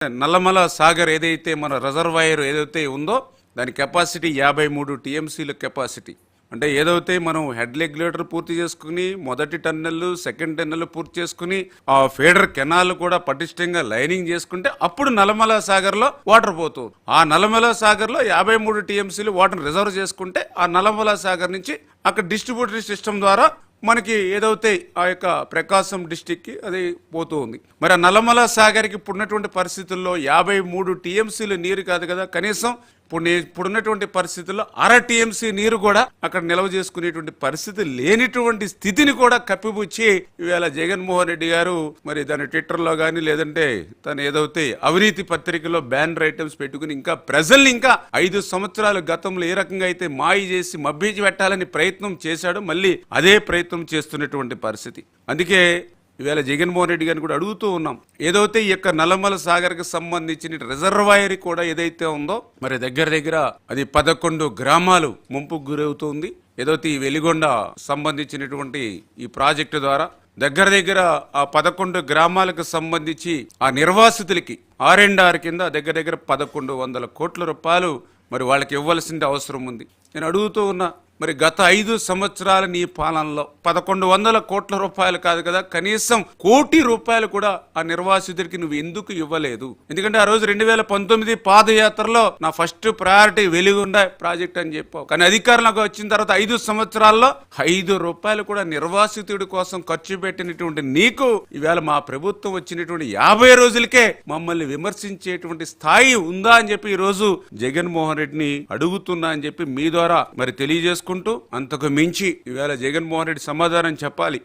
నల్లమల సాగర్ ఏదైతే మన రిజర్వాయర్ ఏదైతే ఉందో దాని కెపాసిటీ 53 టీఎంసీల కెపాసిటీ. అంటే ఏదైతే మనం హెడ్ రెగ్యులేటర్ పూర్తి చేసుకుని మొదటి టన్నెల్ సెకండ్ టన్నెల్ పూర్తి చేసుకుని ఆ ఫీడర్ కెనాల్ కూడా పటిష్టంగా లైనింగ్ చేసుకుంటే అప్పుడు నల్లమల సాగర్లో వాటర్ పోతుంది. ఆ నల్లమల సాగర్లో 53 టీఎంసీలు వాటర్ రిజర్వ్ చేసుకుంటే ఆ నల్లమల సాగర్ నుంచి అక్కడ డిస్ట్రిబ్యూటరీ సిస్టమ్ ద్వారా మనకి ఏదైతే ఆ యొక్క ప్రకాశం డిస్టిక్కి అది పోతూ ఉంది. మరి ఆ నల్లమల సాగర్కి ఇప్పుడున్నటువంటి పరిస్థితుల్లో 53 టీఎంసీలు నీరు కాదు కదా, కనీసం ఇప్పుడున్నటువంటి పరిస్థితుల్లో 1/2 టీఎంసీ నీరు కూడా అక్కడ నిల్వ చేసుకునేటువంటి పరిస్థితి లేనిటువంటి స్థితిని కూడా కప్పిపుచ్చి ఇవాళ జగన్మోహన్ రెడ్డి గారు మరి దాని ట్విట్టర్లో కానీ లేదంటే తను ఏదైతే అవినీతి పత్రికలో బ్యానర్ ఐటమ్స్ పెట్టుకుని ఇంకా ప్రజల్ని ఇంకా 5 సంవత్సరాలు గతంలో ఏ రకంగా అయితే మాయ చేసి మభ్యచి పెట్టాలని ప్రయత్నం చేశాడో మళ్ళీ అదే ప్రయత్నం చేస్తున్నటువంటి పరిస్థితి. అందుకే ఇవాళ జగన్మోహన్ రెడ్డి గారిని కూడా అడుగుతూ ఉన్నాం, ఏదైతే ఈ యొక్క నల్లమల సాగర్కి సంబంధించిన రిజర్వాయర్ కూడా ఏదైతే ఉందో మరి దగ్గర అది 11 గ్రామాలు ముంపుకు గురవుతుంది. ఏదైతే ఈ వెలిగొండ సంబంధించినటువంటి ఈ ప్రాజెక్టు ద్వారా దగ్గర ఆ 11 గ్రామాలకు సంబంధించి ఆ నిర్వాసితులకి R&R కింద దగ్గర 1100 కోట్ల రూపాయలు మరి వాళ్ళకి ఇవ్వాల్సిన అవసరం ఉంది. నేను అడుగుతూ ఉన్నా, మరి గత 5 సంవత్సరాల నీ పాలనలో 1100 కోట్ల రూపాయలు కాదు కదా, కనీసం 1 కోటి రూపాయలు కూడా ఆ నిర్వాసితుడికి నువ్వు ఎందుకు ఇవ్వలేదు? ఎందుకంటే ఆ రోజు 2019 పాదయాత్రలో నా ఫస్ట్ ప్రయారిటీ వెలిగొండ ప్రాజెక్ట్ అని చెప్పావు. కానీ అధికారంలోకి వచ్చిన తర్వాత 5 సంవత్సరాల్లో 5 రూపాయలు కూడా నిర్వాసితుడి కోసం ఖర్చు పెట్టినటువంటి నీకు ఈవేళ మా ప్రభుత్వం వచ్చినటువంటి 50 రోజులకే మమ్మల్ని విమర్శించేటువంటి స్థాయి ఉందా అని చెప్పి ఈ రోజు జగన్మోహన్ రెడ్డిని అడుగుతున్నా అని చెప్పి మీ ద్వారా మరి తెలియజేసుకుంటూ, అంతకు మించి ఈవేళ జగన్మోహన్ రెడ్డి సమాధానం చెప్పాలి.